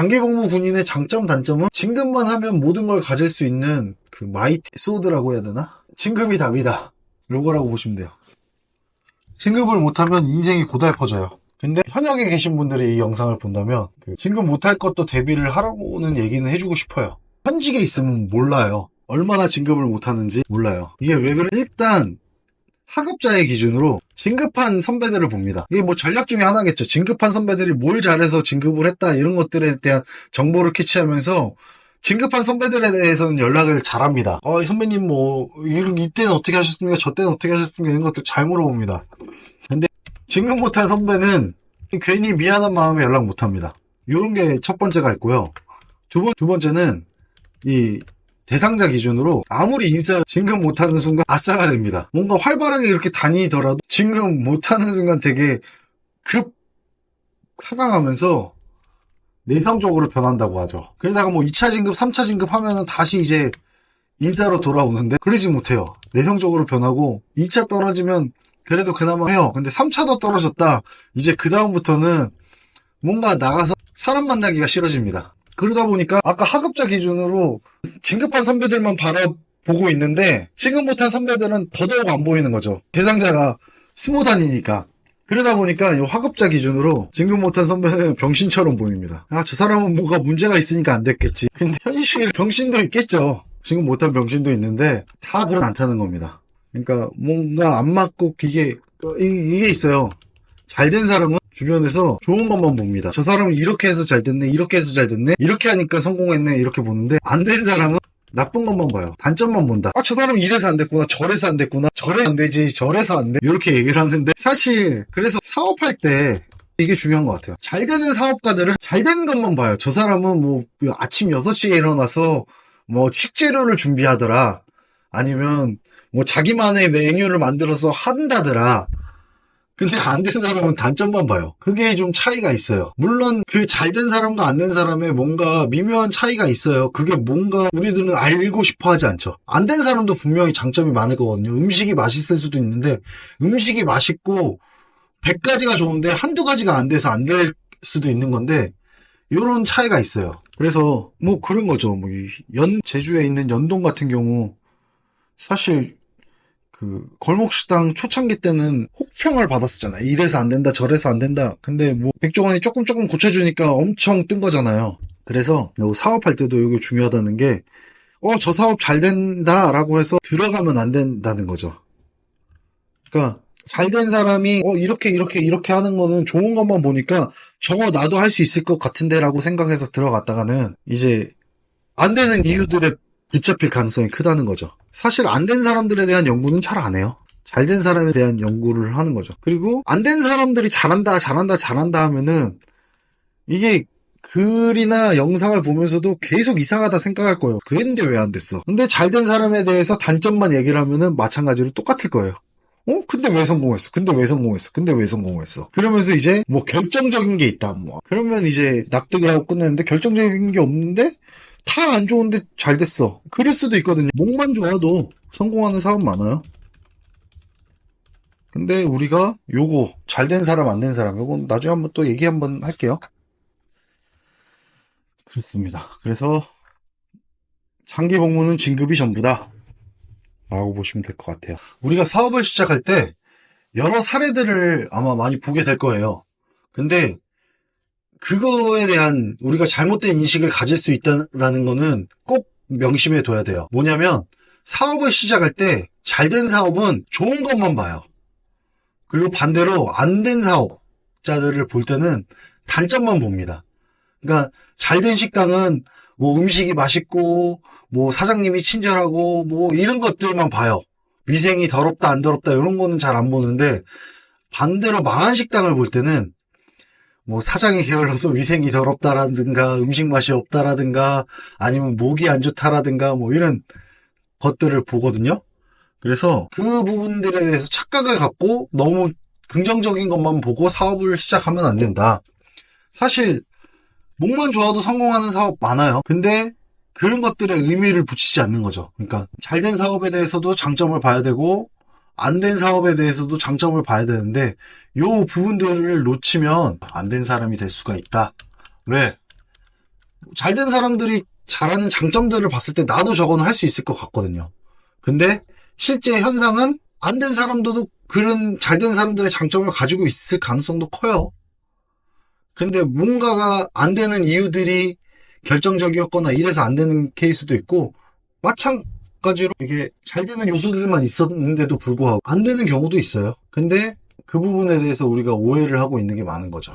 장기복무 군인의 장점 단점은 진급만 하면 모든 걸 가질 수 있는 그 마이티 소드라고 해야 되나? 진급이 답이다. 요거라고 보시면 돼요. 진급을 못하면 인생이 고달퍼져요. 근데 현역에 계신 분들이 이 영상을 본다면 진급 못할 것도 대비를 하라고는 얘기는 해주고 싶어요. 현직에 있으면 몰라요. 얼마나 진급을 못하는지 몰라요. 이게 왜 그래? 일단 하급자의 기준으로 진급한 선배들을 봅니다. 이게 뭐 전략 중에 하나겠죠. 진급한 선배들이 뭘 잘해서 진급을 했다 이런 것들에 대한 정보를 캐치하면서 진급한 선배들에 대해서는 연락을 잘합니다. 선배님 뭐 이때는 어떻게 하셨습니까? 저 때는 어떻게 하셨습니까? 이런 것들 잘 물어봅니다. 근데 진급 못한 선배는 괜히 미안한 마음에 연락 못합니다. 이런 게 첫 번째가 있고요. 두 번째는 이 대상자 기준으로 아무리 인사 진급 못하는 순간 아싸가 됩니다. 뭔가 활발하게 이렇게 다니더라도 진급 못하는 순간 되게 급 하강하면서 내성적으로 변한다고 하죠. 그러다가 뭐 2차 진급, 3차 진급 하면은 다시 이제 인사로 돌아오는데 그러지 못해요. 내성적으로 변하고 2차 떨어지면 그래도 그나마 해요. 근데 3차도 떨어졌다. 이제 그 다음부터는 뭔가 나가서 사람 만나기가 싫어집니다. 그러다 보니까 아까 하급자 기준으로 진급한 선배들만 바라보고 있는데 진급 못한 선배들은 더더욱 안 보이는 거죠. 대상자가 숨어 다니니까. 그러다 보니까 이 하급자 기준으로 진급 못한 선배는 병신처럼 보입니다. 저 사람은 뭔가 문제가 있으니까 안 됐겠지. 근데 현실에 병신도 있겠죠. 진급 못한 병신도 있는데 다 그렇지 않다는 겁니다. 그러니까 뭔가 안 맞고 이게 있어요. 잘된 사람은 주변에서 좋은 것만 봅니다. 저 사람은 이렇게 해서 잘 됐네, 이렇게 해서 잘 됐네, 이렇게 하니까 성공했네, 이렇게 보는데 안 된 사람은 나쁜 것만 봐요. 단점만 본다. 저 사람은 이래서 안 됐구나, 저래서 안 됐구나, 저래 안 되지, 저래서 안 돼. 이렇게 얘기를 하는데 사실 그래서 사업할 때 이게 중요한 것 같아요. 잘 되는 사업가들은 잘 된 것만 봐요. 저 사람은 뭐 아침 6시에 일어나서 뭐 식재료를 준비하더라. 아니면 뭐 자기만의 메뉴를 만들어서 한다더라. 근데 안 된 사람은 단점만 봐요. 그게 좀 차이가 있어요. 물론 그 잘 된 사람과 안 된 사람의 뭔가 미묘한 차이가 있어요. 그게 뭔가 우리들은 알고 싶어 하지 않죠. 안 된 사람도 분명히 장점이 많을 거거든요. 음식이 맛있을 수도 있는데 음식이 맛있고 100가지가 좋은데 한두 가지가 안 돼서 안 될 수도 있는 건데 이런 차이가 있어요. 그래서 뭐 그런 거죠. 뭐 제주에 있는 연동 같은 경우 사실 골목식당 초창기 때는 혹평을 받았었잖아요. 이래서 안 된다, 저래서 안 된다. 근데 뭐 백종원이 조금 고쳐주니까 엄청 뜬 거잖아요. 그래서 사업할 때도 이게 중요하다는 게 저 사업 잘 된다라고 해서 들어가면 안 된다는 거죠. 그러니까 잘 된 사람이 이렇게 하는 거는 좋은 것만 보니까 저거 나도 할 수 있을 것 같은데라고 생각해서 들어갔다가는 이제 안 되는 이유들에 붙잡힐 가능성이 크다는 거죠. 사실 안 된 사람들에 대한 연구는 잘 안 해요. 잘 된 사람에 대한 연구를 하는 거죠. 그리고 안 된 사람들이 잘한다 하면은 이게 글이나 영상을 보면서도 계속 이상하다 생각할 거예요. 그랬는데 왜 안 됐어? 근데 잘 된 사람에 대해서 단점만 얘기를 하면은 마찬가지로 똑같을 거예요. 근데 왜 성공했어? 근데 왜 성공했어? 근데 왜 성공했어? 그러면서 이제 뭐 결정적인 게 있다. 뭐 그러면 이제 납득을 하고 끝내는데 결정적인 게 없는데 다 안 좋은데 잘 됐어. 그럴 수도 있거든요. 목만 좋아도 성공하는 사람 많아요. 근데 우리가 요거 잘 된 사람 안 된 사람 요건 나중에 한번 또 얘기 한번 할게요. 그렇습니다. 그래서 장기 복무는 진급이 전부다 라고 보시면 될 것 같아요. 우리가 사업을 시작할 때 여러 사례들을 아마 많이 보게 될 거예요. 근데 그거에 대한 우리가 잘못된 인식을 가질 수 있다는 거는 꼭 명심해 둬야 돼요. 뭐냐면 사업을 시작할 때 잘된 사업은 좋은 것만 봐요. 그리고 반대로 안 된 사업자들을 볼 때는 단점만 봅니다. 그러니까 잘된 식당은 뭐 음식이 맛있고 뭐 사장님이 친절하고 뭐 이런 것들만 봐요. 위생이 더럽다 안 더럽다 이런 거는 잘 안 보는데 반대로 망한 식당을 볼 때는 뭐 사장이 게을러서 위생이 더럽다라든가 음식 맛이 없다라든가 아니면 목이 안 좋다라든가 뭐 이런 것들을 보거든요. 그래서 그 부분들에 대해서 착각을 갖고 너무 긍정적인 것만 보고 사업을 시작하면 안 된다. 사실 목만 좋아도 성공하는 사업 많아요. 근데 그런 것들에 의미를 붙이지 않는 거죠. 그러니까 잘된 사업에 대해서도 장점을 봐야 되고 안 된 사업에 대해서도 장점을 봐야 되는데 요 부분들을 놓치면 안 된 사람이 될 수가 있다. 왜? 잘된 사람들이 잘하는 장점들을 봤을 때 나도 저거는 할 수 있을 것 같거든요. 근데 실제 현상은 안 된 사람들도 그런 잘된 사람들의 장점을 가지고 있을 가능성도 커요. 근데 뭔가가 안 되는 이유들이 결정적이었거나 이래서 안 되는 케이스도 있고, 마찬가지로 이게 잘 되는 요소들만 있었는데도 불구하고 안 되는 경우도 있어요. 근데 그 부분에 대해서 우리가 오해를 하고 있는 게 많은 거죠.